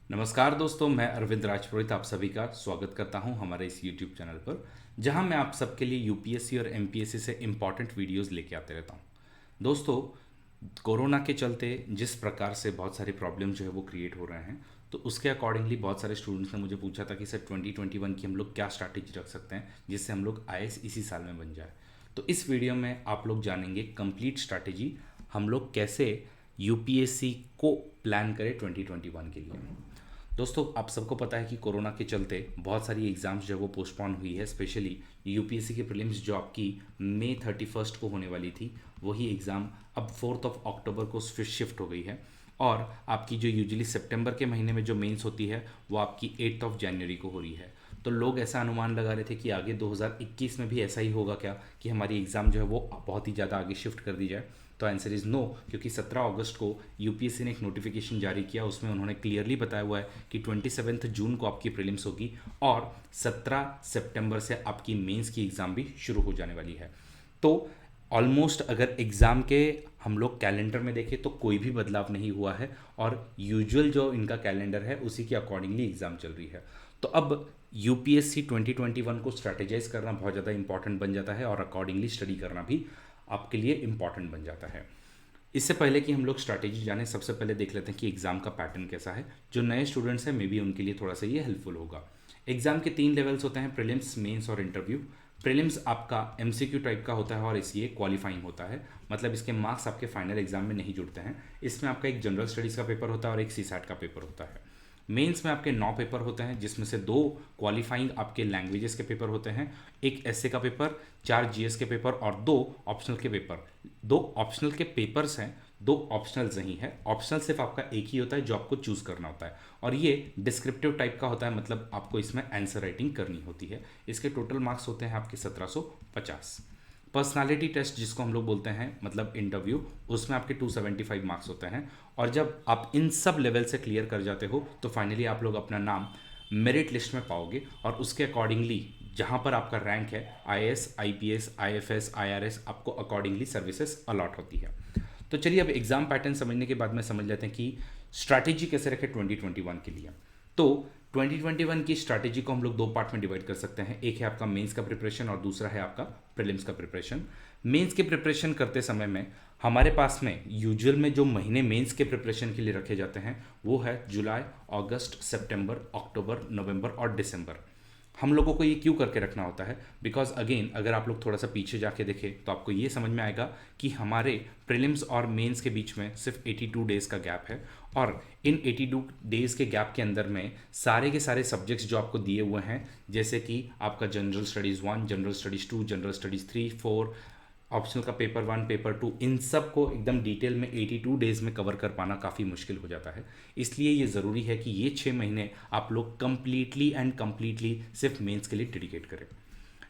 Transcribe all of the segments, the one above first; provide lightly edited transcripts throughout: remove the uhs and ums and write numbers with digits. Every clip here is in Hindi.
नमस्कार दोस्तों, मैं अरविंद राजपुरोहित आप सभी का स्वागत करता हूं हमारे इस YouTube चैनल पर, जहां मैं आप सबके लिए यूपीएससी और एमपीएससी से इम्पॉर्टेंट वीडियोस लेके आते रहता हूं। दोस्तों, कोरोना के चलते जिस प्रकार से बहुत सारे प्रॉब्लम जो है वो क्रिएट हो रहे हैं, तो उसके अकॉर्डिंगली बहुत सारे स्टूडेंट्स ने मुझे पूछा था कि सर 2021 की हम लोग क्या स्ट्रैटेजी रख सकते हैं जिससे हम लोग आईएएस इसी साल में बन जाए। तो इस वीडियो में आप लोग जानेंगे कंप्लीट स्ट्रैटेजी, हम लोग कैसे यूपीएससी को प्लान करें 2021 के लिए। दोस्तों, आप सबको पता है कि कोरोना के चलते बहुत सारी एग्ज़ाम्स जो है वो पोस्टपोन हुई है। स्पेशली यूपीएससी की प्रीलिम्स जो आपकी मई 31 को होने वाली थी, वही एग्ज़ाम अब 4 अक्टूबर को शिफ्ट हो गई है। और आपकी जो यूजुअली सितंबर के महीने में जो मेंस होती है वो आपकी 8 जनवरी को हो रही है। तो लोग ऐसा अनुमान लगा रहे थे कि आगे 2021 में भी ऐसा ही होगा क्या, कि हमारी एग्ज़ाम जो है वो बहुत ही ज़्यादा आगे शिफ्ट कर दी जाए। तो आंसर इज़ नो, क्योंकि 17 अगस्त को यूपीएससी ने एक नोटिफिकेशन जारी किया। उसमें उन्होंने क्लियरली बताया हुआ है कि 27 जून को आपकी प्रीलिम्स होगी और 17 सितंबर से आपकी मेंस की एग्ज़ाम भी शुरू हो जाने वाली है। तो ऑलमोस्ट अगर एग्ज़ाम के हम लोग कैलेंडर में देखें तो कोई भी बदलाव नहीं हुआ है और यूजुअल जो इनका कैलेंडर है उसी के अकॉर्डिंगली एग्ज़ाम चल रही है। तो अब यूपीएससी 2021 को स्ट्रैटेजाइज करना बहुत ज़्यादा इंपॉर्टेंट बन जाता है और अकॉर्डिंगली स्टडी करना भी आपके लिए इम्पॉर्टेंट बन जाता है। इससे पहले कि हम लोग स्ट्रैटेजी जाने, सबसे पहले देख लेते हैं कि एग्ज़ाम का पैटर्न कैसा है। जो नए स्टूडेंट्स हैं मे बी उनके लिए थोड़ा सा ये हेल्पफुल होगा। एग्ज़ाम के 3 लेवल्स होते हैं, प्रीलिम्स, मेंस और इंटरव्यू। प्रीलिम्स आपका एमसीक्यू टाइप का होता है और इसलिए क्वालिफाइंग होता है, मतलब इसके मार्क्स आपके फाइनल एग्जाम में नहीं जुड़ते हैं। इसमें आपका एक जनरल स्टडीज़ का पेपर होता है और एक सीसैट का पेपर होता है। मेंस में आपके 9 पेपर होते हैं, जिसमें से 2 क्वालिफाइंग आपके लैंग्वेजेस के पेपर होते हैं, एक एसए का पेपर, 4 जीएस के पेपर और 2 ऑप्शनल के पेपर। 2 ऑप्शनल के पेपर्स हैं, 2 ऑप्शनल्स नहीं है। ऑप्शनल सिर्फ आपका एक ही होता है जो आपको चूज़ करना होता है और ये डिस्क्रिप्टिव टाइप का होता है, मतलब आपको इसमें आंसर राइटिंग करनी होती है। इसके टोटल मार्क्स होते हैं आपके 1750। पर्सनालिटी टेस्ट जिसको हम लोग बोलते हैं, मतलब इंटरव्यू, उसमें आपके 275 मार्क्स होते हैं। और जब आप इन सब लेवल से क्लियर कर जाते हो तो फाइनली आप लोग अपना नाम मेरिट लिस्ट में पाओगे और उसके अकॉर्डिंगली जहाँ पर आपका रैंक है, आईएएस, आईपीएस, आईएफएस, आईआरएस, आपको अकॉर्डिंगली सर्विसेज अलॉट होती है। तो चलिए अब एग्जाम पैटर्न समझने के बाद में समझ लेते हैं कि स्ट्रैटेजी कैसे रखें 2021 के लिए। तो 2021 की स्ट्रैटेजी को हम लोग 2 पार्ट में डिवाइड कर सकते हैं। एक है आपका मेंस का प्रिपरेशन और दूसरा है आपका प्रीलिम्स का प्रिपरेशन। मेंस के प्रिपरेशन करते समय में हमारे पास में यूजुअल में जो महीने मेंस के प्रिपरेशन के लिए रखे जाते हैं वो है जुलाई, अगस्त, सितंबर, अक्टूबर, नवंबर और दिसंबर। हम लोगों को ये क्यों करके रखना होता है, बिकॉज अगेन अगर आप लोग थोड़ा सा पीछे जाके देखें तो आपको ये समझ में आएगा कि हमारे प्रीलिम्स और मेंस के बीच में सिर्फ 82 डेज़ का गैप है और इन 82 डेज़ के गैप के अंदर में सारे के सारे सब्जेक्ट्स जो आपको दिए हुए हैं, जैसे कि आपका general studies 1, general studies 2, general studies 3, 4, optional का पेपर 1, पेपर 2, इन सब को एकदम डिटेल में 82 डेज़ में कवर कर पाना काफ़ी मुश्किल हो जाता है। इसलिए ये ज़रूरी है कि ये 6 महीने आप लोग कंप्लीटली सिर्फ मेंस के लिए डेडिकेट करें।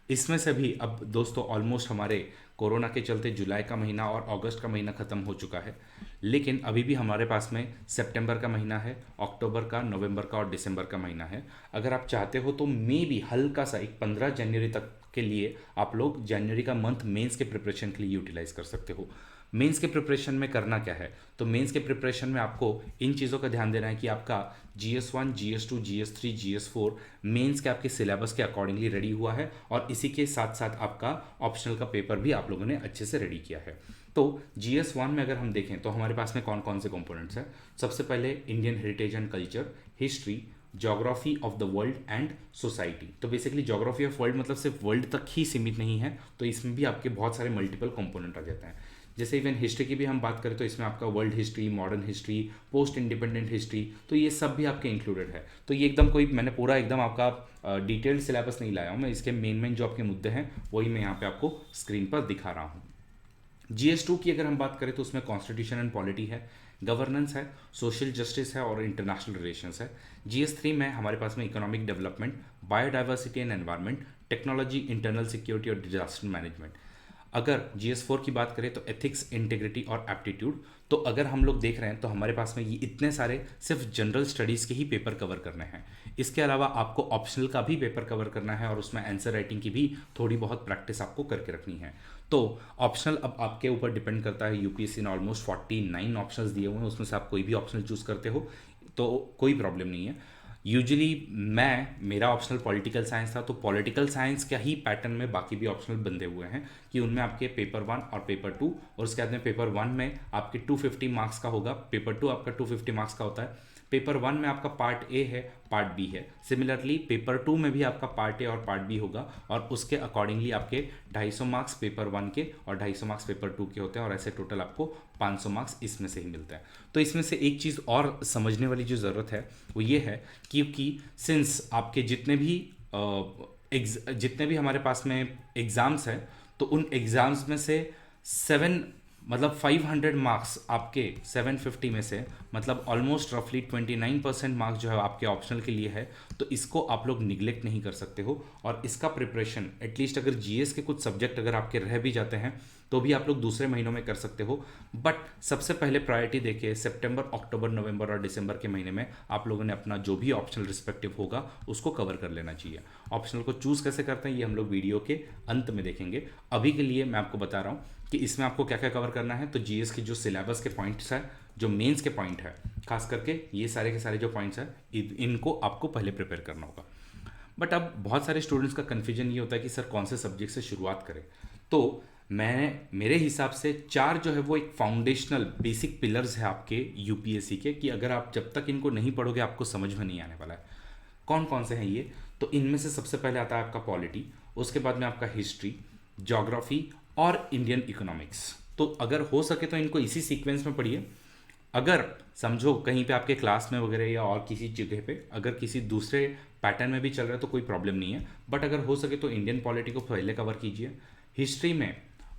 इसमें से भी अब दोस्तों ऑलमोस्ट हमारे कोरोना के चलते जुलाई का महीना और अगस्त का महीना ख़त्म हो चुका है, लेकिन अभी भी हमारे पास में सितंबर का महीना है, अक्टूबर का, नवंबर का और दिसंबर का महीना है। अगर आप चाहते हो तो मे भी हल्का सा एक 15 जनवरी तक के लिए आप लोग जनवरी का मंथ मेंस के प्रिपरेशन के लिए यूटिलाइज कर सकते हो। मेंस के प्रिपरेशन में करना क्या है, तो मेंस के प्रिपरेशन में आपको इन चीज़ों का ध्यान देना है कि आपका GS1, GS2, GS3, GS4 mains के आपके सिलेबस के अकॉर्डिंगली रेडी हुआ है और इसी के साथ साथ आपका ऑप्शनल का पेपर भी आप लोगों ने अच्छे से रेडी किया है। तो GS1 में अगर हम देखें तो हमारे पास में कौन कौन से कंपोनेंट्स हैं। सबसे पहले Indian heritage and culture, history, geography of the world and society. तो बेसिकली ज्योग्राफी ऑफ वर्ल्ड मतलब सिर्फ वर्ल्ड तक ही सीमित नहीं है, तो इसमें भी आपके बहुत सारे मल्टीपल कंपोनेंट आ जाते हैं। जैसे इवन हिस्ट्री की भी हम बात करें तो इसमें आपका world history, modern history, post independent history, तो ये सब भी आपके इंक्लूडेड है। तो ये एकदम कोई मैंने पूरा एकदम आपका डिटेल्ड सिलेबस नहीं लाया हूँ मैं, इसके मेन जो आपके मुद्दे हैं वही मैं यहाँ पे आपको स्क्रीन पर दिखा रहा हूँ। GS2 की अगर हम बात करें तो उसमें कॉन्स्टिट्यूशन एंड पॉलिटी है, गवर्नेंस है, सोशल जस्टिस है और इंटरनेशनल रिलेशंस है। GS3 में हमारे पास में economic development, biodiversity and environment, technology, internal security और डिजास्टर मैनेजमेंट। अगर GS4 की बात करें तो एथिक्स, इंटीग्रिटी और एप्टीट्यूड। तो अगर हम लोग देख रहे हैं तो हमारे पास में ये इतने सारे सिर्फ जनरल स्टडीज़ के ही पेपर कवर करने हैं। इसके अलावा आपको ऑप्शनल का भी पेपर कवर करना है और उसमें आंसर राइटिंग की भी थोड़ी बहुत प्रैक्टिस आपको करके रखनी है। तो ऑप्शनल अब आपके ऊपर डिपेंड करता है। यूपीएससी ने ऑलमोस्ट 49 ऑप्शंस दिए हुए हैं, उसमें से आप कोई भी ऑप्शनल चूज़ करते हो। तो कोई प्रॉब्लम नहीं है। यूजुअली मेरा ऑप्शनल पॉलिटिकल साइंस था, तो पॉलिटिकल साइंस का ही पैटर्न में बाकी भी ऑप्शनल बंधे हुए हैं कि उनमें आपके पेपर 1 और पेपर 2, और उसके बाद में पेपर 1 में आपके 250 मार्क्स का होगा, पेपर 2 आपका 250 मार्क्स का होता है, पेपर 1 में आपका पार्ट ए है, पार्ट बी है। सिमिलरली पेपर 2 में भी आपका पार्ट ए और पार्ट बी होगा, और उसके अकॉर्डिंगली आपके 250 मार्क्स पेपर 1 के और 250 मार्क्स पेपर 2 के होते हैं, और ऐसे टोटल आपको 500 मार्क्स इसमें से ही मिलता है। तो इसमें से एक चीज़ और समझने वाली जो ज़रूरत है वो ये है, क्योंकि सिंस आपके जितने भी हमारे पास में एग्ज़ाम्स हैं, तो उन एग्ज़ाम्स में से 500 मार्क्स आपके 750 में से, मतलब ऑलमोस्ट रफली 29% मार्क्स जो है आपके ऑप्शनल के लिए है। तो इसको आप लोग निगलेक्ट नहीं कर सकते हो, और इसका प्रिपरेशन एटलीस्ट अगर जीएस के कुछ सब्जेक्ट अगर आपके रह भी जाते हैं तो भी आप लोग दूसरे महीनों में कर सकते हो। बट सबसे पहले प्रायोरिटी देखिए सितंबर, अक्टूबर, नवंबर और दिसंबर के महीने में आप लोगों ने अपना जो भी ऑप्शनल रिस्पेक्टिव होगा उसको कवर कर लेना चाहिए। ऑप्शनल को चूज़ कैसे करते हैं ये हम लोग वीडियो के अंत में देखेंगे। अभी के लिए मैं आपको बता रहा हूँ कि इसमें आपको क्या क्या कवर करना है। तो जीएस के जो सिलेबस के पॉइंट्स है, जो मेंस के पॉइंट है, खास करके ये सारे के सारे जो पॉइंट्स हैं, इनको आपको पहले प्रिपेयर करना होगा। बट अब बहुत सारे स्टूडेंट्स का कन्फ्यूजन ये होता है कि सर कौन से सब्जेक्ट से शुरुआत करें। तो मेरे हिसाब से 4 जो है वो एक फाउंडेशनल बेसिक पिलर्स है आपके यूपीएससी के, कि अगर आप जब तक इनको नहीं पढ़ोगे आपको समझ में नहीं आने वाला है। कौन कौन से हैं ये? तो इनमें से सबसे पहले आता है आपका पॉलिटी, उसके बाद में आपका हिस्ट्री, ज्योग्राफी और इंडियन इकोनॉमिक्स। तो अगर हो सके तो इनको इसी सीक्वेंस में पढ़िए। अगर समझो कहीं पे आपके क्लास में वगैरह या और किसी जगह पे अगर किसी दूसरे पैटर्न में भी चल रहा है तो कोई प्रॉब्लम नहीं है, बट अगर हो सके तो इंडियन पॉलिटी को पहले कवर कीजिए। हिस्ट्री में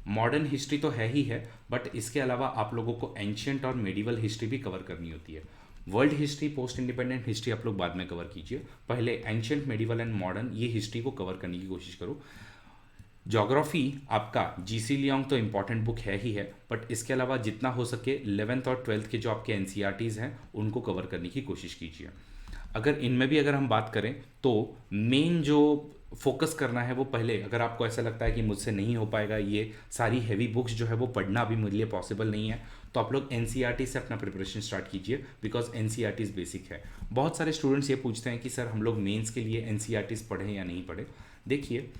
मॉडर्न हिस्ट्री तो है ही है, बट इसके अलावा आप लोगों को एंशियंट और मेडिवल हिस्ट्री भी कवर करनी होती है। World history, post independent history आप लोग बाद में कवर कीजिए, पहले एंशियंट, मेडिवल एंड मॉडर्न ये हिस्ट्री को कवर करने की कोशिश करो। ज्योग्राफी आपका जीसी लियोंग तो इंपॉर्टेंट बुक है ही है, बट इसके अलावा जितना हो सके 11th और 12th के जो आपके एनसीईआरटीज़ हैं उनको कवर करने की कोशिश कीजिए। अगर इनमें भी अगर हम बात करें तो मेन जो फोकस करना है वो पहले, अगर आपको ऐसा लगता है कि मुझसे नहीं हो पाएगा ये सारी हैवी बुक्स जो है वो पढ़ना अभी मेरे लिए पॉसिबल नहीं है, तो आप लोग एनसीईआरटी से अपना प्रिपरेशन स्टार्ट कीजिए, बिकॉज एनसीईआरटीज़ बेसिक है। बहुत सारे स्टूडेंट्स ये पूछते हैं कि सर हम लोग मेंस के लिए एनसीईआरटीज़ पढ़ें या नहीं पढ़ें। देखिए,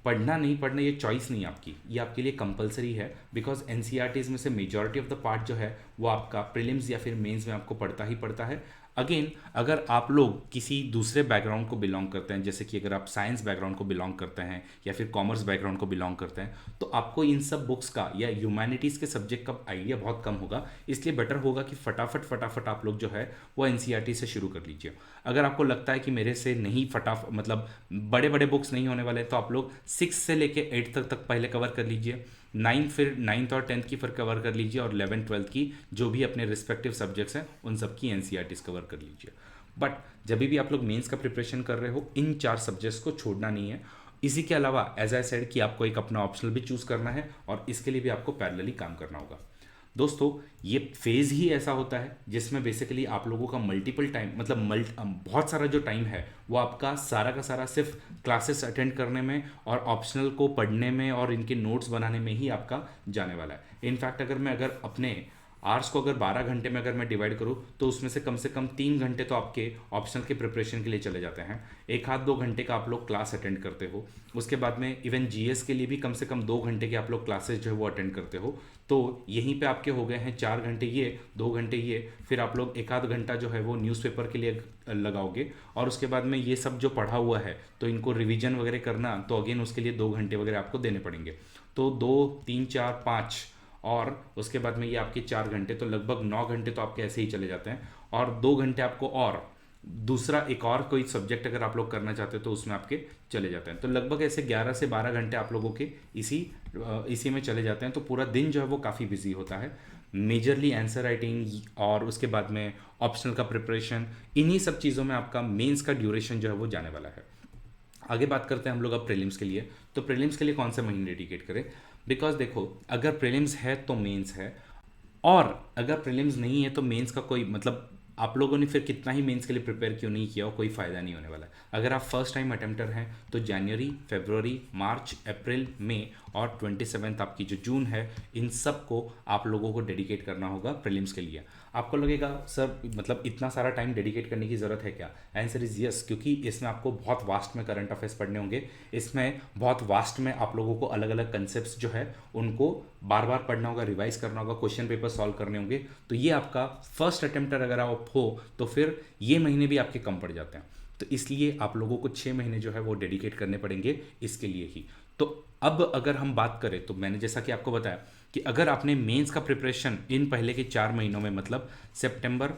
पढ़ना नहीं पढ़ना ये चॉइस नहीं आपकी, ये आपके लिए कंपलसरी है, बिकॉज एनसीईआरटीज़ में से मेजॉरिटी ऑफ द पार्ट जो है वो आपका प्रीलिम्स या फिर मेंस में आपको पढ़ता ही पड़ता है। अगेन, अगर आप लोग किसी दूसरे बैकग्राउंड को बिलोंग करते हैं, जैसे कि अगर आप साइंस बैकग्राउंड को बिलोंग करते हैं या फिर कॉमर्स बैकग्राउंड को बिलोंग करते हैं, तो आपको इन सब बुक्स का या ह्यूमैनिटीज़ के सब्जेक्ट का आइडिया बहुत कम होगा। इसलिए बेटर होगा कि फटाफट आप लोग जो है वो एनसीईआरटी से शुरू कर लीजिए। अगर आपको लगता है कि मेरे से नहीं मतलब बड़े बड़े बुक्स नहीं होने वाले, तो आप लोग 6 से लेके 8 तक पहले कवर कर लीजिए, 9th और 10th की फिर कवर कर लीजिए, और 11th 12th की जो भी अपने रिस्पेक्टिव सब्जेक्ट्स हैं उन सब की एनसीईआरटीज़ कवर कर लीजिए। बट जब भी आप लोग मेंस का प्रिपरेशन कर रहे हो, इन 4 सब्जेक्ट्स को छोड़ना नहीं है। इसी के अलावा एज आई सेड कि आपको एक अपना ऑप्शनल भी चूज़ करना है, और इसके लिए भी आपको पैरेलली काम करना होगा। दोस्तों, ये फेज़ ही ऐसा होता है जिसमें बेसिकली आप लोगों का मल्टीपल टाइम, मतलब बहुत सारा जो टाइम है वो आपका सारा का सारा सिर्फ क्लासेस अटेंड करने में और ऑप्शनल को पढ़ने में और इनके नोट्स बनाने में ही आपका जाने वाला है। इनफैक्ट अगर अपने आवर्स को अगर 12 घंटे में अगर मैं डिवाइड करूँ तो उसमें से कम 3 घंटे तो आपके ऑप्शनल के प्रिपरेशन के लिए चले जाते हैं, 1-2 घंटे का आप लोग क्लास अटेंड करते हो, उसके बाद में इवन जीएस के लिए भी कम से कम 2 घंटे के आप लोग क्लासेस जो है वो अटेंड करते हो। तो यहीं पे आपके हो गए हैं 4 घंटे ये, 2 घंटे ये, फिर आप लोग 1-आध घंटा जो है वो न्यूज़पेपर के लिए लगाओगे, और उसके बाद में ये सब जो पढ़ा हुआ है तो इनको रिविजन वगैरह करना, तो अगेन उसके लिए 2 घंटे वगैरह आपको देने पड़ेंगे। तो 2, 3, 4, 5 और उसके बाद में ये आपके 4 घंटे, तो लगभग 9 घंटे तो आपके ऐसे ही चले जाते हैं, और 2 घंटे आपको और दूसरा एक और कोई सब्जेक्ट अगर आप लोग करना चाहते हो तो उसमें आपके चले जाते हैं। तो लगभग ऐसे 11 से 12 घंटे आप लोगों के इसी में चले जाते हैं। तो पूरा दिन जो है वो काफ़ी बिजी होता है, मेजरली आंसर राइटिंग और उसके बाद में ऑप्शनल का प्रिपरेशन, इन्हीं सब चीज़ों में आपका मेंस का ड्यूरेशन जो है वो जाने वाला है। आगे बात करते हैं हम लोग अब प्रीलिम्स के लिए। तो प्रीलिम्स के लिए कौन सा महीने डेडिकेट करें? बिकॉज देखो, अगर प्रीलिम्स है तो मेंस है, और अगर प्रीलिम्स नहीं है तो मेंस का कोई मतलब, आप लोगों ने फिर कितना ही मेंस के लिए प्रिपेयर क्यों नहीं किया हो, कोई फ़ायदा नहीं होने वाला है। अगर आप फर्स्ट टाइम अटेम्प्टर हैं तो जनवरी, फरवरी, मार्च, अप्रैल, मई और 27 आपकी जो जून है, इन सब को आप लोगों को डेडिकेट करना होगा प्रीलिम्स के लिए। आपको लगेगा सर मतलब इतना सारा टाइम डेडिकेट करने की ज़रूरत है क्या? आंसर इज़ यस, क्योंकि इसमें आपको बहुत वास्ट में करंट अफेयर्स पढ़ने होंगे। इसमें बहुत वास्ट में आप लोगों को अलग अलग कंसेप्ट जो है उनको बार बार पढ़ना होगा, रिवाइज करना होगा, क्वेश्चन पेपर सॉल्व करने होंगे। तो ये आपका फर्स्ट अटेम्प्ट अगर आप हो तो फिर ये महीने भी आपके कम पड़ जाते हैं। तो इसलिए आप लोगों को 6 महीने जो है वो डेडिकेट करने पड़ेंगे इसके लिए ही। तो अब अगर हम बात करें तो मैंने जैसा कि आपको बताया कि अगर आपने मेंस का प्रिपरेशन इन पहले के 4 महीनों में मतलब सितंबर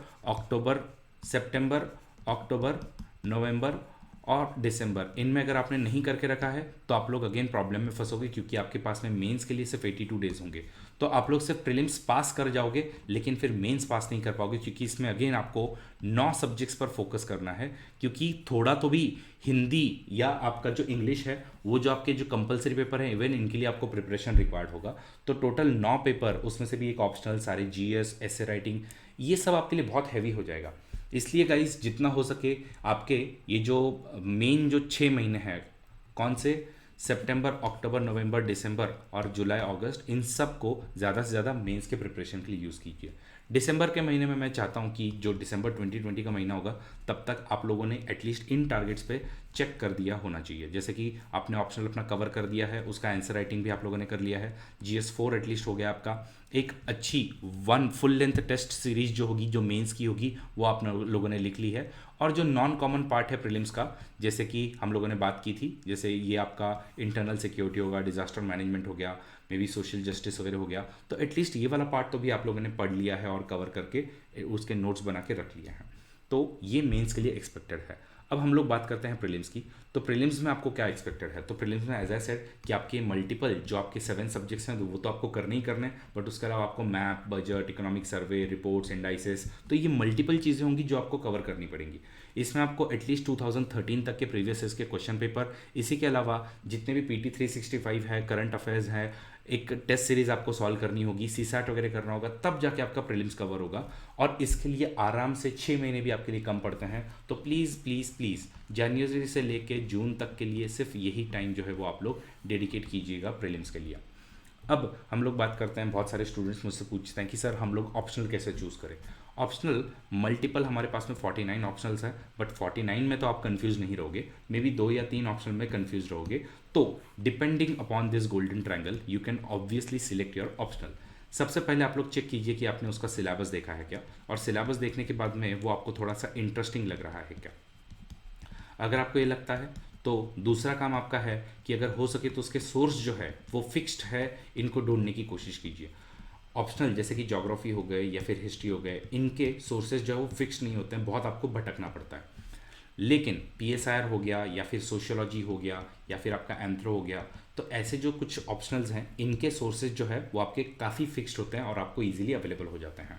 अक्टूबर नवंबर और दिसंबर, इनमें अगर आपने नहीं करके रखा है तो आप लोग अगेन प्रॉब्लम में फंसोगे, क्योंकि आपके पास में मेंस के लिए सिर्फ 82 डेज होंगे। तो आप लोग सिर्फ प्रीलिम्स पास कर जाओगे लेकिन फिर मेंस पास नहीं कर पाओगे, क्योंकि इसमें अगेन आपको 9 सब्जेक्ट्स पर फोकस करना है। क्योंकि थोड़ा तो भी हिंदी या आपका जो इंग्लिश है वो जो आपके जो कंपलसरी पेपर है इवन इनके लिए आपको प्रिपरेशन रिक्वायर्ड होगा। तो टोटल 9 पेपर, उसमें से भी एक ऑप्शनल, सारे जीएस, एसे राइटिंग, ये सब आपके लिए बहुत हैवी हो जाएगा। इसलिए गाइस जितना हो सके आपके ये जो मेन जो 6 महीने हैं, कौन से, सितंबर अक्टूबर नवंबर दिसंबर और जुलाई अगस्त, इन सब को ज़्यादा से ज़्यादा मेंस के प्रिपरेशन के लिए यूज़ कीजिए। दिसंबर के महीने में मैं चाहता हूँ कि जो दिसंबर 2020 का महीना होगा तब तक आप लोगों ने एटलीस्ट इन टारगेट्स पे चेक कर दिया होना चाहिए। जैसे कि आपने ऑप्शनल अपना कवर कर दिया है, उसका आंसर राइटिंग भी आप लोगों ने कर लिया है, GS4 एटलीस्ट हो गया आपका, एक अच्छी 1 फुल लेंथ टेस्ट सीरीज जो होगी, जो मेंस की होगी, वो आप लोगों ने लिख ली है। और जो नॉन कॉमन पार्ट है प्रीलिम्स का, जैसे कि हम लोगों ने बात की थी, जैसे ये आपका इंटरनल सिक्योरिटी होगा, डिजास्टर मैनेजमेंट हो गया, मे बी सोशल जस्टिस वगैरह हो गया, तो एटलीस्ट ये वाला पार्ट तो भी आप लोगों ने पढ़ लिया है और कवर करके उसके नोट्स बना के रख लिए हैं। तो ये मेंस के लिए एक्सपेक्टेड है। अब हम लोग बात करते हैं प्रीलिम्स की। तो प्रीलिम्स में आपको क्या एक्सपेक्टेड है? तो प्रीलिम्स में एज आई सेड कि आपके मल्टीपल जो आपके 7 सब्जेक्ट्स हैं वो तो आपको करने ही करने, बट उसके अलावा आपको map, budget, economic survey, reports, indices, तो ये मल्टीपल चीज़ें होंगी जो आपको कवर करनी पड़ेंगी। इसमें आपको एटलीस्ट 2013 तक के प्रीवियस ईयर्स के क्वेश्चन पेपर, इसी के अलावा जितने भी PT 365 है, करंट अफेयर्स है, एक टेस्ट सीरीज आपको सॉल्व करनी होगी, CSAT वगैरह करना होगा, तब जाके आपका प्रीलिम्स कवर होगा। और इसके लिए आराम से 6 महीने भी आपके लिए कम पड़ते हैं। तो प्लीज़ प्लीज़ प्लीज़ जनवरी से लेके जून तक के लिए सिर्फ यही टाइम जो है वो आप लोग डेडिकेट कीजिएगा प्रीलिम्स के लिए। अब हम लोग बात करते हैं, बहुत सारे स्टूडेंट्स मुझसे पूछते हैं कि सर हम लोग ऑप्शनल कैसे चूज़ करें। ऑप्शनल मल्टीपल हमारे पास में 49 ऑप्शनल्स हैं, बट 49 में तो आप कंफ्यूज नहीं रहोगे, मे बी 2 या 3 ऑप्शनल में कंफ्यूज रहोगे। तो depending upon this golden triangle you can obviously select your optional. सबसे पहले आप लोग चेक कीजिए कि आपने उसका सिलेबस देखा है क्या, और सिलेबस देखने के बाद में वो आपको थोड़ा सा इंटरेस्टिंग लग रहा है क्या। अगर आपको ये लगता है तो दूसरा काम आपका है कि अगर हो सके तो उसके सोर्स जो है वो फिक्स्ड है, इनको ढूंढने की कोशिश कीजिए। ऑप्शनल जैसे कि ज्योग्राफी हो गए या फिर हिस्ट्री हो गए, इनके सोर्सेज जो है वो फिक्स्ड नहीं होते हैं, बहुत आपको भटकना पड़ता है। लेकिन PSIR हो गया या फिर सोशियोलॉजी हो गया या फिर आपका एंथ्रो हो गया, तो ऐसे जो कुछ ऑप्शनल्स हैं इनके सोर्सेज जो है वो आपके काफ़ी फिक्स्ड होते हैं और आपको ईजिली अवेलेबल हो जाते हैं।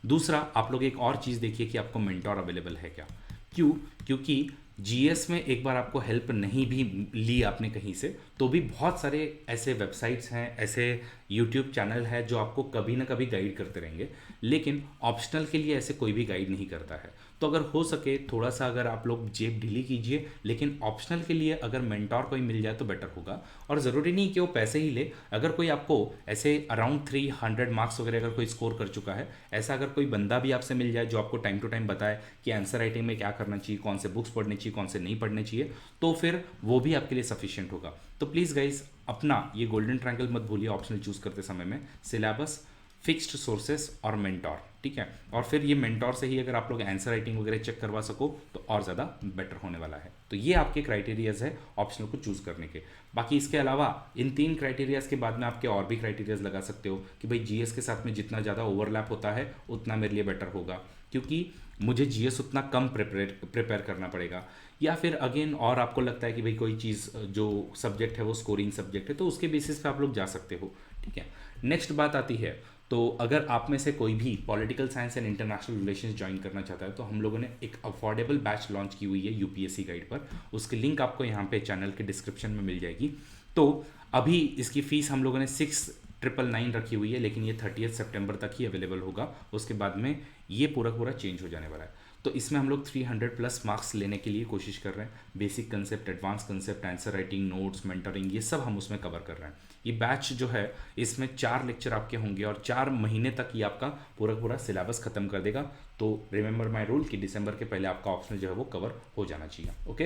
दूसरा, आप लोग एक और चीज़ देखिए कि आपको मेंटोर अवेलेबल है क्या। क्यों? क्योंकि GS में एक बार आपको हेल्प नहीं भी ली आपने कहीं से, तो भी बहुत सारे ऐसे वेबसाइट्स हैं, ऐसे YouTube चैनल है जो आपको कभी ना कभी गाइड करते रहेंगे। लेकिन ऑप्शनल के लिए ऐसे कोई भी गाइड नहीं करता है। तो अगर हो सके थोड़ा सा अगर आप लोग जेब ढीली कीजिए, लेकिन ऑप्शनल के लिए अगर मेंटोर कोई मिल जाए तो बेटर होगा। और ज़रूरी नहीं कि वो पैसे ही ले, अगर कोई आपको ऐसे अराउंड 300 मार्क्स वगैरह अगर कोई स्कोर कर चुका है, ऐसा अगर कोई बंदा भी आपसे मिल जाए जो आपको टाइम टू टाइम बताए कि आंसर राइटिंग में क्या करना चाहिए, कौन से बुक्स पढ़नी चाहिए, कौन से नहीं पढ़ने चाहिए, तो फिर वो भी आपके लिए सफिशिएंट होगा। तो प्लीज़ गाइज अपना ये गोल्डन ट्रायंगल मत भूलिए ऑप्शनल चूज़ करते समय में, सिलेबस, फिक्स्ड सोर्सेस और मेंटोर, ठीक है। और फिर ये मेंटोर से ही अगर आप लोग आंसर राइटिंग वगैरह चेक करवा सको तो और ज़्यादा बेटर होने वाला है। तो ये आपके क्राइटेरियाज है ऑप्शनल को चूज़ करने के। बाकी इसके अलावा इन 3 क्राइटेरियाज के बाद में आपके और भी क्राइटेरियाज लगा सकते हो कि भाई GS के साथ में जितना ज़्यादा ओवरलैप होता है उतना मेरे लिए बेटर होगा, क्योंकि मुझे GS उतना कम प्रिपेयर करना पड़ेगा। या फिर अगेन और आपको लगता है कि भाई कोई चीज़ जो सब्जेक्ट है वो स्कोरिंग सब्जेक्ट है, तो उसके बेसिस पे आप लोग जा सकते हो, ठीक है। नेक्स्ट बात आती है, तो अगर आप में से कोई भी political science and international relations join करना चाहता है तो हम लोगों ने एक अफोर्डेबल बैच लॉन्च की हुई है UPSC गाइड पर, उसकी लिंक आपको यहाँ पे चैनल के डिस्क्रिप्शन में मिल जाएगी। तो अभी इसकी फ़ीस हम लोगों ने 6,999 रखी हुई है, लेकिन ये 30 सितंबर तक ही अवेलेबल होगा, उसके बाद में ये पूरा चेंज हो जाने वाला है। तो इसमें हम लोग 300 प्लस मार्क्स लेने के लिए कोशिश कर रहे हैं। Basic concept, advance concept, answer writing, notes, mentoring, ये सब हम उसमें कवर कर रहे हैं। ये बैच जो है इसमें 4 लेक्चर आपके होंगे और 4 महीने तक ये आपका पूरा पूरा सिलेबस खत्म कर देगा। तो रिमेंबर माय रूल कि दिसंबर के पहले आपका ऑप्शनल जो है वो कवर हो जाना चाहिए। ओके,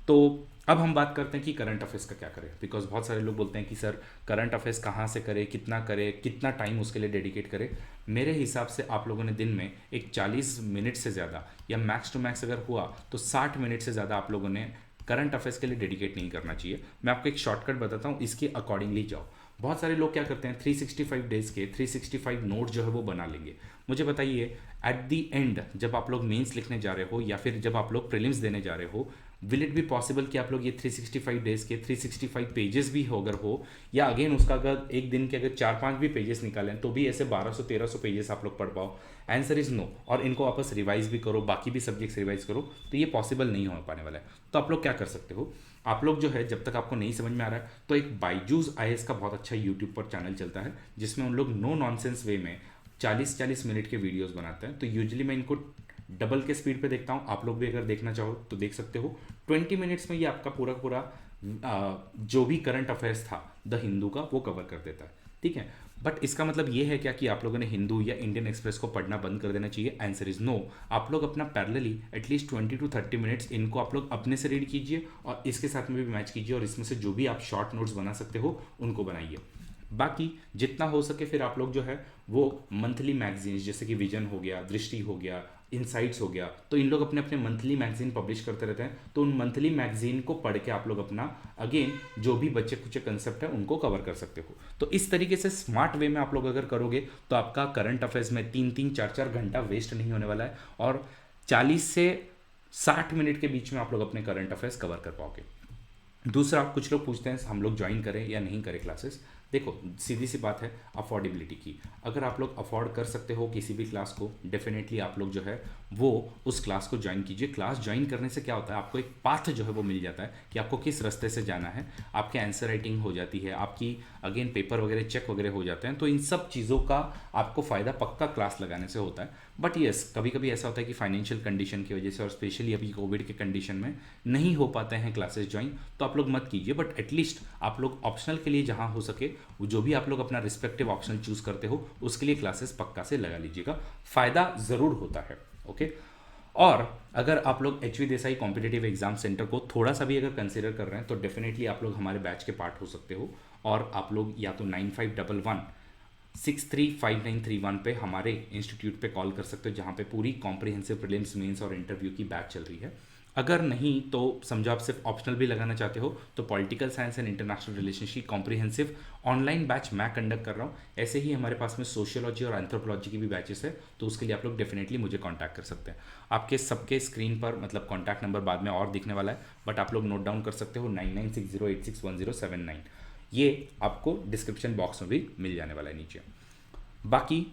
तो अब हम बात करते हैं कि करंट अफेयर्स का क्या करें, बिकॉज बहुत सारे लोग बोलते हैं कि सर करंट अफेयर्स कहाँ से करें, कितना टाइम उसके लिए डेडिकेट करें। मेरे हिसाब से आप लोगों ने दिन में एक 40 मिनट से ज़्यादा या मैक्स टू मैक्स अगर हुआ तो 60 मिनट से ज़्यादा आप लोगों ने करंट अफेयर्स के लिए डेडिकेट नहीं करना चाहिए। मैं आपको एक शॉर्टकट बताता हूँ, इसके अकॉर्डिंगली जाओ। बहुत सारे लोग क्या करते हैं 365 डेज के 365 नोट जो है वो बना लेंगे। मुझे बताइए एट दी एंड जब आप लोग मेंस लिखने जा रहे हो या फिर जब आप लोग प्रीलिम्स देने जा रहे हो, विल इट बी पॉसिबल कि आप लोग ये 365 डेज के 365 पेजेस भी हो अगर हो, या अगेन उसका अगर एक दिन के अगर 4-5 भी पेजेस निकालें तो भी ऐसे 1200-1300 पेजेस आप लोग पढ़ पाओ? Answer is no. और इनको वापस रिवाइज भी करो, बाकी भी सब्जेक्ट्स रिवाइज करो, तो ये पॉसिबल नहीं हो पाने वाला है। तो आप लोग क्या कर सकते हो, आप लोग जो है जब तक आपको नहीं समझ में आ रहा है तो एक बायजूस आईएएस का बहुत अच्छा यूट्यूब पर चैनल चलता है जिसमें उन लोग नो नॉनसेंस वे में 40-40 मिनट के वीडियोस बनाते हैं। तो यूजुअली मैं इनको डबल के स्पीड पे देखता हूँ, आप लोग भी अगर देखना चाहो तो देख सकते हो। 20 मिनट्स में ये आपका पूरा पूरा जो भी करंट अफेयर्स था द हिंदू का वो कवर कर देता है, ठीक है। बट इसका मतलब ये है क्या कि आप लोगों ने हिंदू या इंडियन एक्सप्रेस को पढ़ना बंद कर देना चाहिए? Answer is no. आप लोग अपना पैरेलली एटलीस्ट 20 to 30 मिनट्स इनको आप लोग अपने से रीड कीजिए और इसके साथ में भी मैच कीजिए और इसमें से जो भी आप शॉर्ट नोट्स बना सकते हो उनको बनाइए। बाकी जितना हो सके फिर आप लोग जो है वो मंथली मैगजीन्स जैसे कि विजन हो गया, दृष्टि हो गया, इनसाइट्स हो गया, तो इन लोग अपने अपने मंथली मैगजीन पब्लिश करते रहते हैं। तो उन मंथली मैगजीन को पढ़ के आप लोग अपना अगेन जो भी बच्चे कुछ कंसेप्ट है उनको कवर कर सकते हो। तो इस तरीके से स्मार्ट वे में आप लोग अगर करोगे तो आपका करंट अफेयर्स में 3-4 घंटा वेस्ट नहीं होने वाला है और 40 से 60 मिनट के बीच में आप लोग अपने करंट अफेयर्स कवर कर पाओगे। दूसरा, कुछ लोग पूछते हैं हम लोग ज्वाइन करें या नहीं करें क्लासेस। देखो सीधी सी बात है अफोर्डेबिलिटी की। अगर आप लोग अफोर्ड कर सकते हो किसी भी क्लास को, डेफिनेटली आप लोग जो है वो उस क्लास को ज्वाइन कीजिए। क्लास ज्वाइन करने से क्या होता है, आपको एक पाथ जो है वो मिल जाता है कि आपको किस रास्ते से जाना है, आपके आंसर राइटिंग हो जाती है, आपकी अगेन पेपर वगैरह चेक वगैरह हो जाते हैं। तो इन सब चीज़ों का आपको फ़ायदा पक्का क्लास लगाने से होता है। बट येस, कभी कभी ऐसा होता है कि फाइनेंशियल कंडीशन की वजह से और स्पेशली अभी कोविड के कंडीशन में नहीं हो पाते हैं क्लासेस ज्वाइन, तो आप लोग मत कीजिए। बट एटलीस्ट आप लोग ऑप्शनल के लिए जहाँ हो सके जो भी आप लोग अपना रिस्पेक्टिव ऑप्शनल चूज करते हो उसके लिए क्लासेस पक्का से लगा लीजिएगा, फ़ायदा ज़रूर होता है। ओके, और अगर आप लोग HV Desai competitive exam centre को थोड़ा सा भी अगर कंसिडर कर रहे हैं तो डेफिनेटली आप लोग हमारे बैच के पार्ट हो सकते हो। और आप लोग या तो 9511635931 पे हमारे इंस्टीट्यूट पे कॉल कर सकते हो जहाँ पे पूरी कॉम्प्रिहेंसिव प्रीलिम्स, मेंस और इंटरव्यू की बैच चल रही है। अगर नहीं तो समझो आप सिर्फ ऑप्शनल भी लगाना चाहते हो तो political science and international relationship comprehensive online batch मैं कंडक्ट कर रहा हूँ। ऐसे ही हमारे पास में सोशियोलॉजी और एंथ्रोपोलॉजी की भी बैचेस है, तो उसके लिए आप लोग डेफिनेटली मुझे कांटेक्ट कर सकते हैं। आपके सबके स्क्रीन पर मतलब कॉन्टैक्ट नंबर बाद में और दिखने वाला है, बट आप लोग नोट डाउन कर सकते हो 9960861079। ये आपको डिस्क्रिप्शन बॉक्स में भी मिल जाने वाला है नीचे। बाकी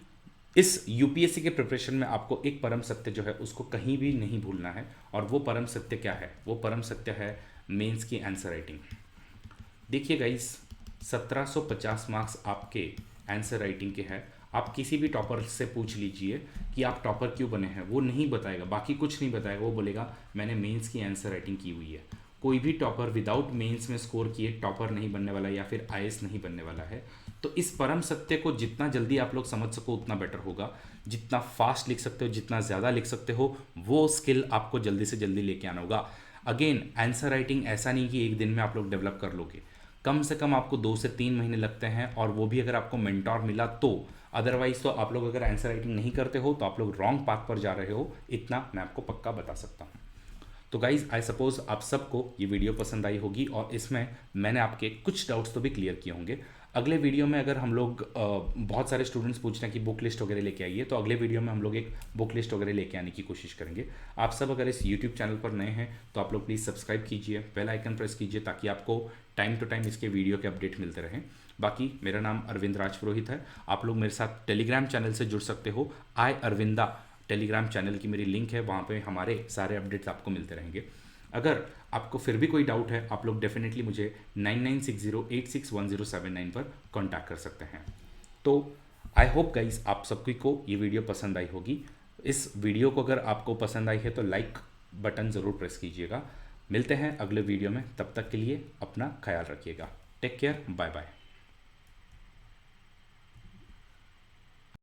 इस यूपीएससी के प्रिपरेशन में आपको एक परम सत्य जो है उसको कहीं भी नहीं भूलना है, और वो परम सत्य क्या है? वो परम सत्य है मेंस की आंसर राइटिंग। देखिए गाइस, 1750 मार्क्स आपके आंसर राइटिंग के हैं। आप किसी भी टॉपर से पूछ लीजिए कि आप टॉपर क्यों बने हैं, वो नहीं बताएगा, बाकी कुछ नहीं बताएगा, वो बोलेगा मैंने मेंस की आंसर राइटिंग की हुई है। कोई भी टॉपर विदाउट मेंस में स्कोर किए टॉपर नहीं बनने वाला या फिर आईएएस नहीं बनने वाला है। तो इस परम सत्य को जितना जल्दी आप लोग समझ सको उतना बेटर होगा। जितना फास्ट लिख सकते हो, जितना ज़्यादा लिख सकते हो, वो स्किल आपको जल्दी से जल्दी लेके आना होगा। अगेन आंसर राइटिंग ऐसा नहीं कि एक दिन में आप लोग डेवलप कर लोगे, कम से कम आपको 2 से 3 महीने लगते हैं, और वो भी अगर आपको मेंटोर मिला तो। अदरवाइज तो आप लोग अगर आंसर राइटिंग नहीं करते हो तो आप लोग रॉन्ग पाथ पर जा रहे हो, इतना मैं आपको पक्का बता सकता हूँ। तो गाइज आई सपोज आप सबको ये वीडियो पसंद आई होगी और इसमें मैंने आपके कुछ डाउट्स तो भी क्लियर किए होंगे। अगले वीडियो में अगर हम लोग बहुत सारे स्टूडेंट्स पूछ रहे हैं कि बुक लिस्ट वगैरह लेके आइए, तो अगले वीडियो में हम लोग एक बुक लिस्ट वगैरह लेके आने की कोशिश करेंगे। आप सब अगर इस यूट्यूब चैनल पर नए हैं तो आप लोग प्लीज़ सब्सक्राइब कीजिए, बेल आइकन प्रेस कीजिए ताकि आपको टाइम टू टाइम इसके वीडियो के अपडेट मिलते रहें। बाकी मेरा नाम अरविंद राजपुरोहित है। आप लोग मेरे साथ टेलीग्राम चैनल से जुड़ सकते हो। आई अरविंदा टेलीग्राम चैनल की मेरी लिंक है, वहाँ पे हमारे सारे अपडेट्स आपको मिलते रहेंगे। अगर आपको फिर भी कोई डाउट है आप लोग डेफिनेटली मुझे 9960861079 पर कांटेक्ट कर सकते हैं। तो आई होप गाइस आप सबकी को ये वीडियो पसंद आई होगी। इस वीडियो को अगर आपको पसंद आई है तो लाइक बटन ज़रूर प्रेस कीजिएगा। मिलते हैं अगले वीडियो में, तब तक के लिए अपना ख्याल रखिएगा। Take care, bye bye.